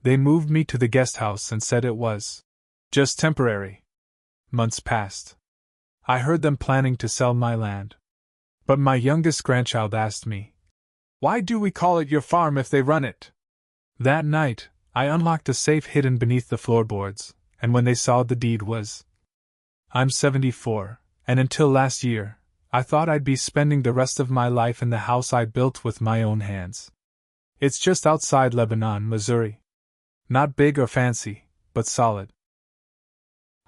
They moved me to the guest house and said it was just temporary. Months passed. I heard them planning to sell my land. But my youngest grandchild asked me, "Why do we call it your farm if they run it?" That night, I unlocked a safe hidden beneath the floorboards, and when they saw the deed was. I'm 74, and until last year, I thought I'd be spending the rest of my life in the house I built with my own hands. It's just outside Lebanon, Missouri. Not big or fancy, but solid.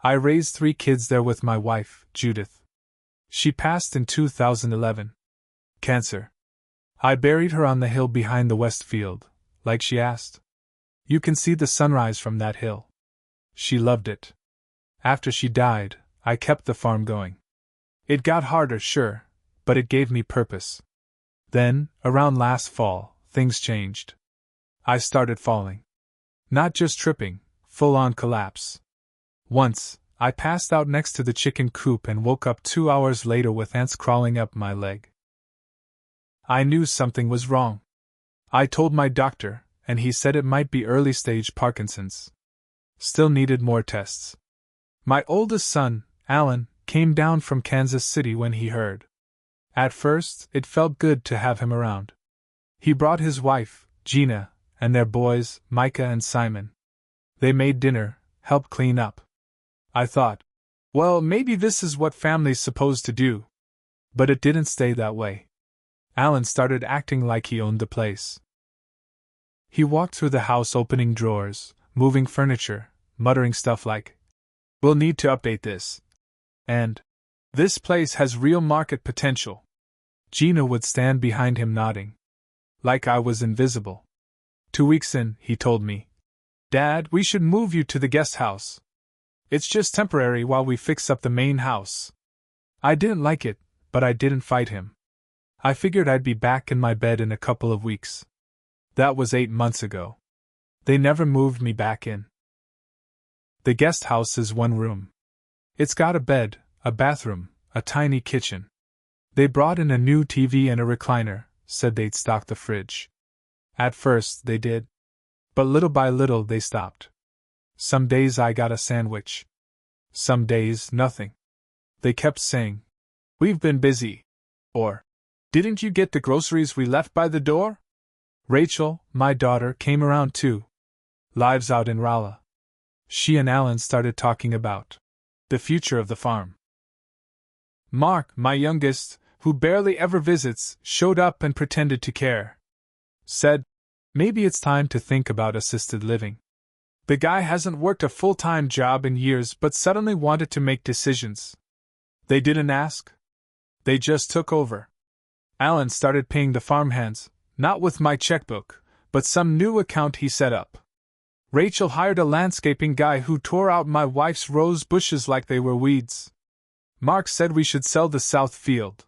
I raised 3 kids there with my wife, Judith. She passed in 2011. Cancer. I buried her on the hill behind the West Field, like she asked. You can see the sunrise from that hill. She loved it. After she died, I kept the farm going. It got harder, sure, but it gave me purpose. Then, around last fall, things changed. I started falling. Not just tripping, full-on collapse. Once, I passed out next to the chicken coop and woke up 2 hours later with ants crawling up my leg. I knew something was wrong. I told my doctor, and he said it might be early-stage Parkinson's. Still needed more tests. My oldest son, Alan, came down from Kansas City when he heard. At first, it felt good to have him around. He brought his wife, Gina, and their boys, Micah and Simon. They made dinner, helped clean up. I thought, well, maybe this is what family's supposed to do. But it didn't stay that way. Alan started acting like he owned the place. He walked through the house opening drawers, moving furniture, muttering stuff like, "We'll need to update this," and "This place has real market potential." Gina would stand behind him nodding. Like I was invisible. 2 weeks in, he told me, "Dad, we should move you to the guest house. It's just temporary while we fix up the main house." I didn't like it, but I didn't fight him. I figured I'd be back in my bed in a couple of weeks. That was 8 months ago. They never moved me back in. The guest house is 1 room. It's got a bed, a bathroom, a tiny kitchen. They brought in a new TV and a recliner, said they'd stock the fridge. At first, they did. But little by little, they stopped. Some days I got a sandwich. Some days, nothing. They kept saying, "We've been busy." Or, "Didn't you get the groceries we left by the door?" Rachel, my daughter, came around too. Lives out in Rolla. She and Alan started talking about the future of the farm. Mark, my youngest, who barely ever visits, showed up and pretended to care. Said, "Maybe it's time to think about assisted living." The guy hasn't worked a full-time job in years but suddenly wanted to make decisions. They didn't ask. They just took over. Alan started paying the farmhands, not with my checkbook, but some new account he set up. Rachel hired a landscaping guy who tore out my wife's rose bushes like they were weeds. Mark said we should sell the south field.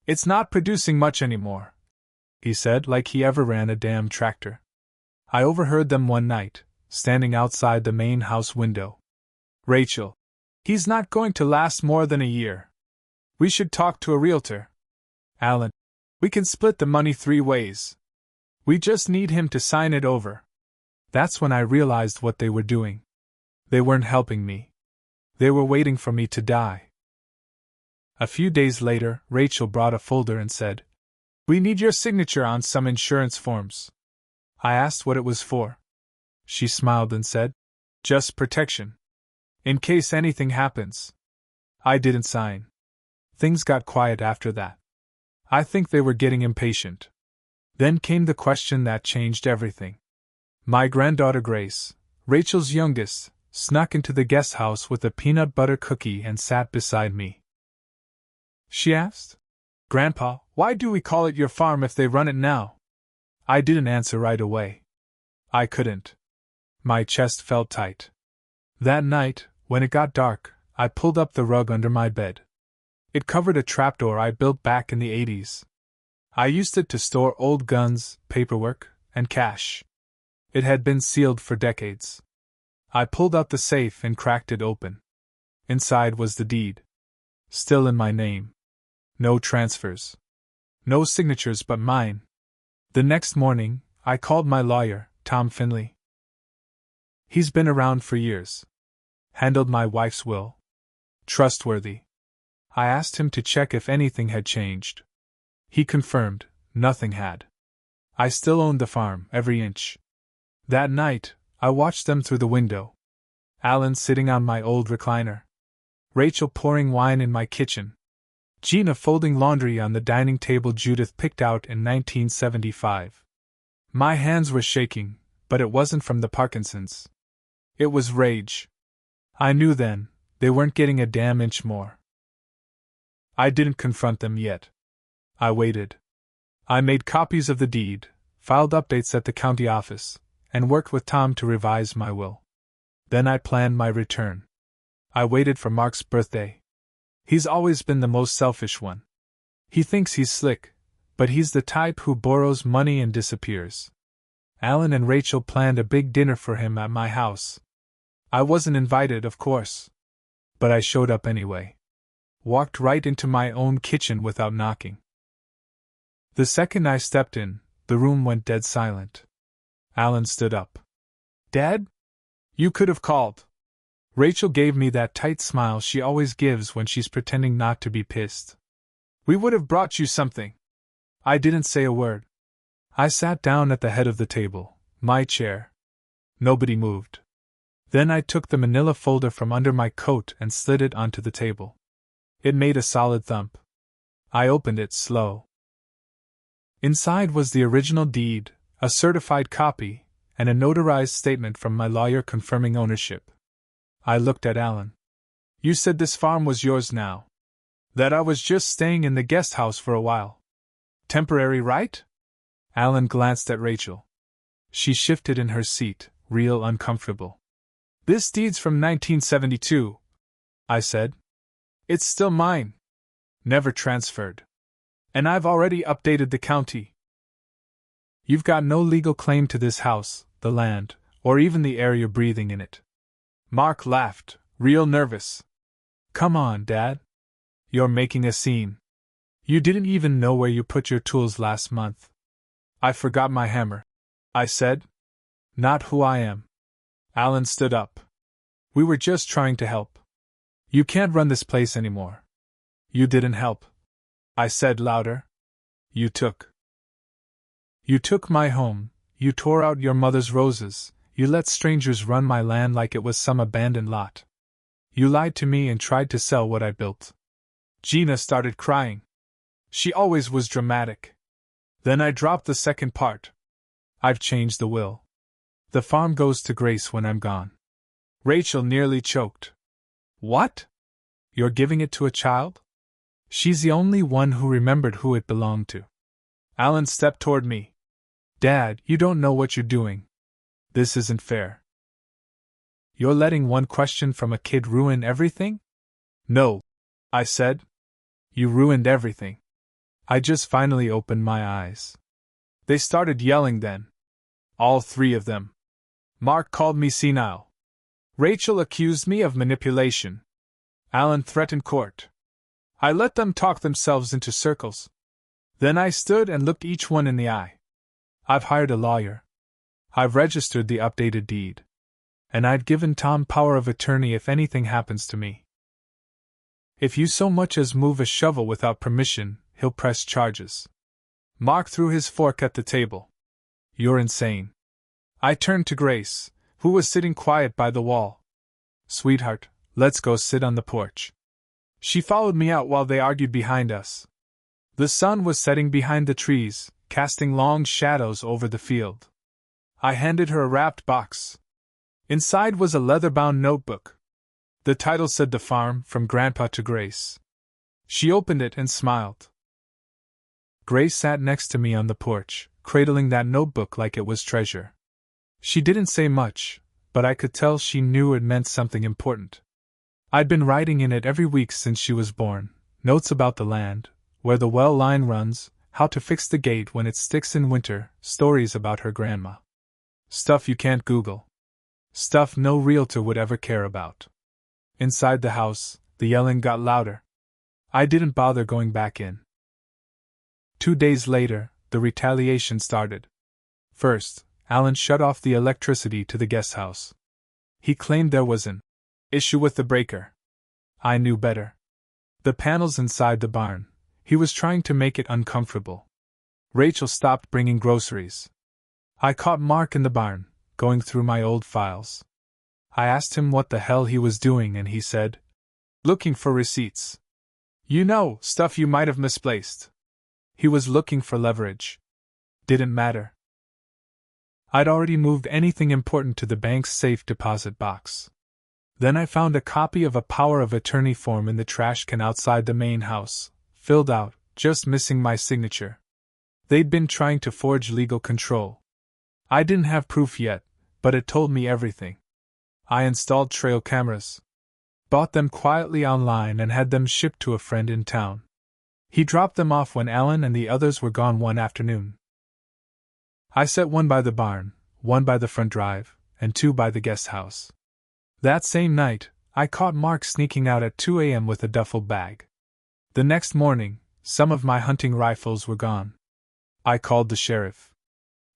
"It's not producing much anymore," he said, like he ever ran a damn tractor. I overheard them one night, standing outside the main house window. "Rachel, he's not going to last more than a year. We should talk to a realtor." "Alan, we can split the money 3 ways. We just need him to sign it over." That's when I realized what they were doing. They weren't helping me. They were waiting for me to die. A few days later, Rachel brought a folder and said, "We need your signature on some insurance forms." I asked what it was for. She smiled and said, "Just protection. In case anything happens." I didn't sign. Things got quiet after that. I think they were getting impatient. Then came the question that changed everything. My granddaughter Grace, Rachel's youngest, snuck into the guest house with a peanut butter cookie and sat beside me. She asked, "Grandpa, why do we call it your farm if they run it now?" I didn't answer right away. I couldn't. My chest felt tight. That night, when it got dark, I pulled up the rug under my bed. It covered a trapdoor I built back in the 80s. I used it to store old guns, paperwork, and cash. It had been sealed for decades. I pulled out the safe and cracked it open. Inside was the deed. Still in my name. No transfers. No signatures but mine. The next morning, I called my lawyer, Tom Finley. He's been around for years. Handled my wife's will. Trustworthy. I asked him to check if anything had changed. He confirmed, nothing had. I still owned the farm, every inch. That night, I watched them through the window. Alan sitting on my old recliner. Rachel pouring wine in my kitchen. Gina folding laundry on the dining table Judith picked out in 1975. My hands were shaking, but it wasn't from the Parkinson's. It was rage. I knew then, they weren't getting a damn inch more. I didn't confront them yet. I waited. I made copies of the deed, filed updates at the county office, and worked with Tom to revise my will. Then I planned my return. I waited for Mark's birthday. He's always been the most selfish one. He thinks he's slick, but he's the type who borrows money and disappears. Alan and Rachel planned a big dinner for him at my house. I wasn't invited, of course. But I showed up anyway. Walked right into my own kitchen without knocking. The second I stepped in, the room went dead silent. Alan stood up. "Dad? You could have called." Rachel gave me that tight smile she always gives when she's pretending not to be pissed. "We would have brought you something." I didn't say a word. I sat down at the head of the table, my chair. Nobody moved. Then I took the manila folder from under my coat and slid it onto the table. It made a solid thump. I opened it slow. Inside was the original deed, a certified copy, and a notarized statement from my lawyer confirming ownership. I looked at Alan. "You said this farm was yours now. That I was just staying in the guest house for a while. Temporary, right?" Alan glanced at Rachel. She shifted in her seat, real uncomfortable. "This deed's from 1972, I said. "It's still mine. Never transferred. And I've already updated the county. You've got no legal claim to this house, the land, or even the air you're breathing in it." Mark laughed, real nervous. "Come on, Dad. You're making a scene. You didn't even know where you put your tools last month." "I forgot my hammer," I said. "Not who I am." Alan stood up. "We were just trying to help. You can't run this place anymore." "You didn't help," I said louder. You took my home, you tore out your mother's roses, you let strangers run my land like it was some abandoned lot. You lied to me and tried to sell what I built." Gina started crying. She always was dramatic. Then I dropped the second part. "I've changed the will. The farm goes to Grace when I'm gone." Rachel nearly choked. "What? You're giving it to a child?" "She's the only one who remembered who it belonged to." Alan stepped toward me. "Dad, you don't know what you're doing. This isn't fair. You're letting one question from a kid ruin everything?" "No," I said. "You ruined everything." I just finally opened my eyes. They started yelling then. All three of them. Mark called me senile. Rachel accused me of manipulation. Alan threatened court. I let them talk themselves into circles. Then I stood and looked each one in the eye. "I've hired a lawyer. I've registered the updated deed. And I've given Tom power of attorney if anything happens to me. If you so much as move a shovel without permission, he'll press charges." Mark threw his fork at the table. "You're insane." I turned to Grace, who was sitting quiet by the wall. "Sweetheart, let's go sit on the porch." She followed me out while they argued behind us. The sun was setting behind the trees, casting long shadows over the field. I handed her a wrapped box. Inside was a leather-bound notebook. The title said "The Farm, from Grandpa to Grace." She opened it and smiled. Grace sat next to me on the porch, cradling that notebook like it was treasure. She didn't say much, but I could tell she knew it meant something important. I'd been writing in it every week since she was born, notes about the land, where the well line runs, how to fix the gate when it sticks in winter, stories about her grandma. Stuff you can't Google. Stuff no realtor would ever care about. Inside the house, the yelling got louder. I didn't bother going back in. 2 days later, the retaliation started. First, Alan shut off the electricity to the guest house. He claimed there was an issue with the breaker. I knew better. The panels inside the barn. He was trying to make it uncomfortable. Rachel stopped bringing groceries. I caught Mark in the barn, going through my old files. I asked him what the hell he was doing and he said, "Looking for receipts. You know, stuff you might have misplaced." He was looking for leverage. Didn't matter. I'd already moved anything important to the bank's safe deposit box. Then I found a copy of a power of attorney form in the trash can outside the main house, filled out, just missing my signature. They'd been trying to forge legal control. I didn't have proof yet, but it told me everything. I installed trail cameras, bought them quietly online and had them shipped to a friend in town. He dropped them off when Alan and the others were gone one afternoon. I set one by the barn, one by the front drive, and two by the guest house. That same night, I caught Mark sneaking out at 2 a.m. with a duffel bag. The next morning, some of my hunting rifles were gone. I called the sheriff.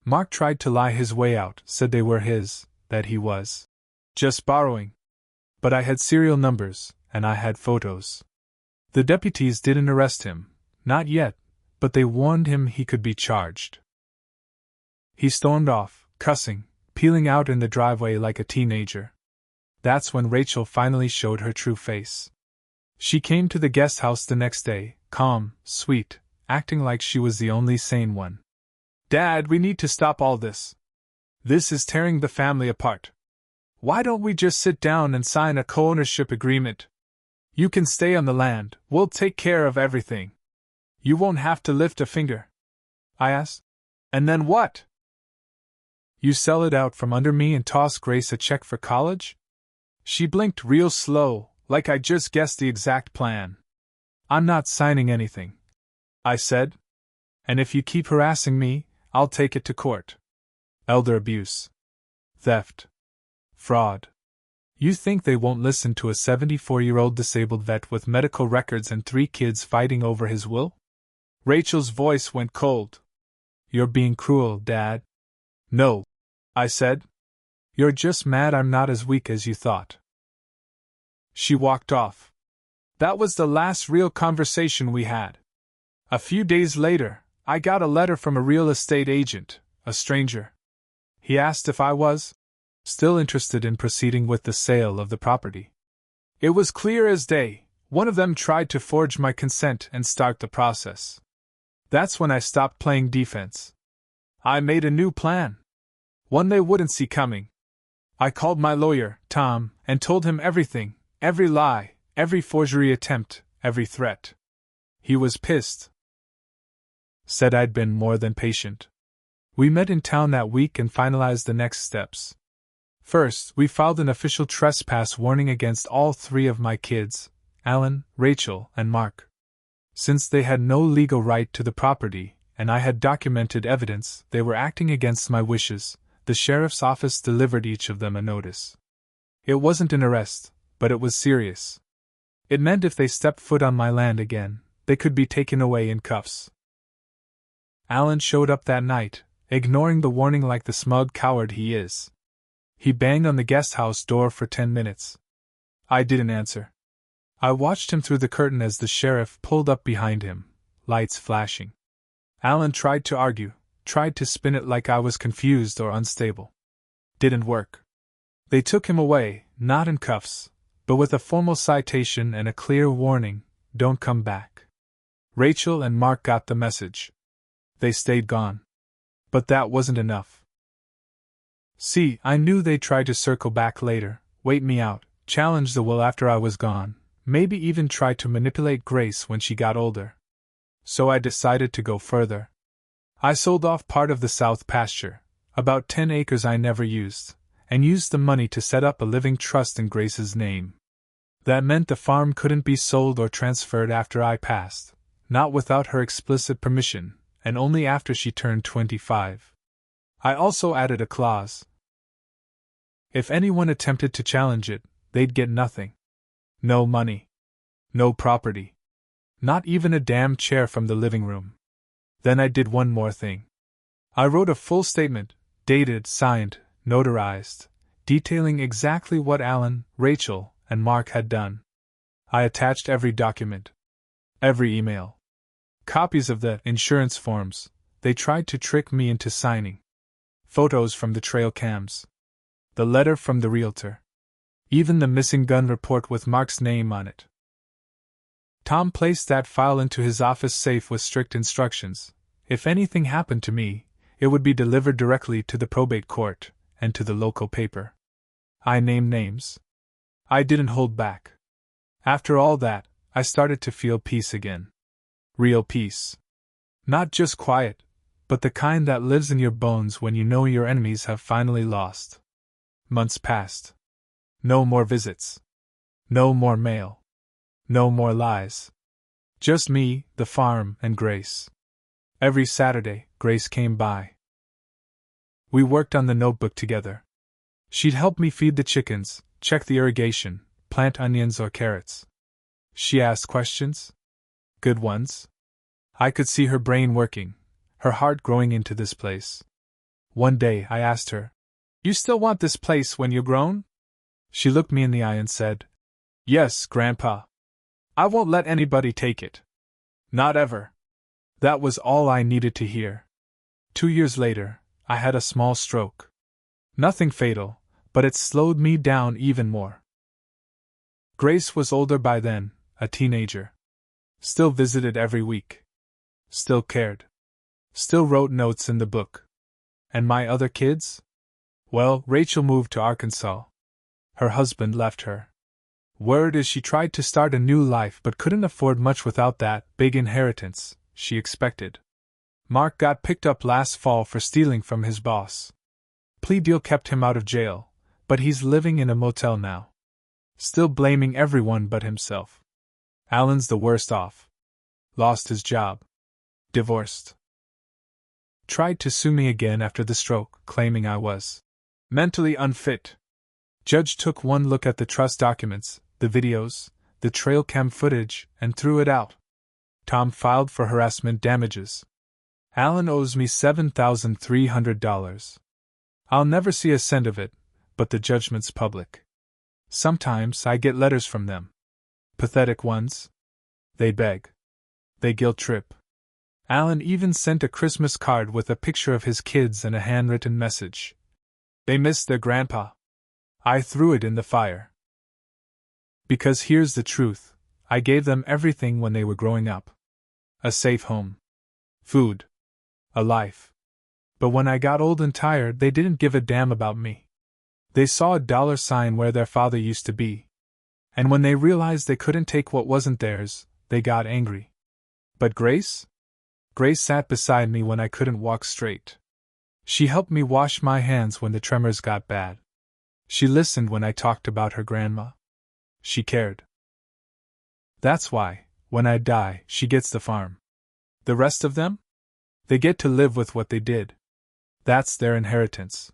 Mark tried to lie his way out, said they were his, that he was just borrowing. But I had serial numbers, and I had photos. The deputies didn't arrest him, not yet, but they warned him he could be charged. He stormed off, cussing, peeling out in the driveway like a teenager. That's when Rachel finally showed her true face. She came to the guest house the next day, calm, sweet, acting like she was the only sane one. "Dad, we need to stop all this. This is tearing the family apart. Why don't we just sit down and sign a co-ownership agreement? You can stay on the land, we'll take care of everything. You won't have to lift a finger." I asked. "And then what? You sell it out from under me and toss Grace a check for college?" She blinked real slow, like I just guessed the exact plan. "I'm not signing anything," I said. "And if you keep harassing me, I'll take it to court. Elder abuse. Theft. Fraud. You think they won't listen to a 74-year-old disabled vet with medical records and 3 kids fighting over his will?" Rachel's voice went cold. "You're being cruel, Dad." "No," I said. "You're just mad I'm not as weak as you thought." She walked off. That was the last real conversation we had. A few days later, I got a letter from a real estate agent, a stranger. He asked if I was still interested in proceeding with the sale of the property. It was clear as day. One of them tried to forge my consent and start the process. That's when I stopped playing defense. I made a new plan. One they wouldn't see coming. I called my lawyer, Tom, and told him everything, every lie, every forgery attempt, every threat. He was pissed. Said I'd been more than patient. We met in town that week and finalized the next steps. First, we filed an official trespass warning against all 3 of my kids, Alan, Rachel, and Mark. Since they had no legal right to the property, and I had documented evidence they were acting against my wishes, the sheriff's office delivered each of them a notice. It wasn't an arrest, but it was serious. It meant if they stepped foot on my land again, they could be taken away in cuffs. Alan showed up that night, ignoring the warning like the smug coward he is. He banged on the guest house door for 10 minutes. I didn't answer. I watched him through the curtain as the sheriff pulled up behind him, lights flashing. Alan tried to argue, tried to spin it like I was confused or unstable. Didn't work. They took him away, not in cuffs, but with a formal citation and a clear warning, "Don't come back." Rachel and Mark got the message. They stayed gone. But that wasn't enough. See, I knew they'd try to circle back later, wait me out, challenge the will after I was gone, maybe even try to manipulate Grace when she got older. So I decided to go further. I sold off part of the south pasture, about 10 acres I never used, and used the money to set up a living trust in Grace's name. That meant the farm couldn't be sold or transferred after I passed, not without her explicit permission, and only after she turned 25. I also added a clause. If anyone attempted to challenge it, they'd get nothing. No money. No property. Not even a damn chair from the living room. Then I did one more thing. I wrote a full statement, dated, signed, notarized, detailing exactly what Alan, Rachel, and Mark had done. I attached every document, every email, copies of the insurance forms they tried to trick me into signing, photos from the trail cams, the letter from the realtor, even the missing gun report with Mark's name on it. Tom placed that file into his office safe with strict instructions. If anything happened to me, it would be delivered directly to the probate court and to the local paper. I named names. I didn't hold back. After all that, I started to feel peace again. Real peace. Not just quiet, but the kind that lives in your bones when you know your enemies have finally lost. Months passed. No more visits. No more mail. No more lies. Just me, the farm, and Grace. Every Saturday, Grace came by. We worked on the notebook together. She'd help me feed the chickens, check the irrigation, plant onions or carrots. She asked questions. Good ones. I could see her brain working, her heart growing into this place. One day I asked her, "You still want this place when you're grown?" She looked me in the eye and said, "Yes, Grandpa. I won't let anybody take it. Not ever." That was all I needed to hear. 2 years later, I had a small stroke. Nothing fatal, but it slowed me down even more. Grace was older by then, a teenager. Still visited every week. Still cared. Still wrote notes in the book. And my other kids? Well, Rachel moved to Arkansas. Her husband left her. Word is she tried to start a new life but couldn't afford much without that big inheritance she expected. Mark got picked up last fall for stealing from his boss. Plea deal kept him out of jail, but he's living in a motel now. Still blaming everyone but himself. Alan's the worst off. Lost his job. Divorced. Tried to sue me again after the stroke, claiming I was mentally unfit. Judge took one look at the trust documents, the videos, the trail cam footage, and threw it out. Tom filed for harassment damages. Alan owes me $7,300. I'll never see a cent of it, but the judgment's public. Sometimes I get letters from them. Pathetic ones. They beg. They guilt trip. Alan even sent a Christmas card with a picture of his kids and a handwritten message. They missed their grandpa. I threw it in the fire. Because here's the truth, I gave them everything when they were growing up. A safe home. Food. A life. But when I got old and tired, they didn't give a damn about me. They saw a $sign where their father used to be. And when they realized they couldn't take what wasn't theirs, they got angry. But Grace? Grace sat beside me when I couldn't walk straight. She helped me wash my hands when the tremors got bad. She listened when I talked about her grandma. She cared. That's why, when I die, she gets the farm. The rest of them? They get to live with what they did. That's their inheritance.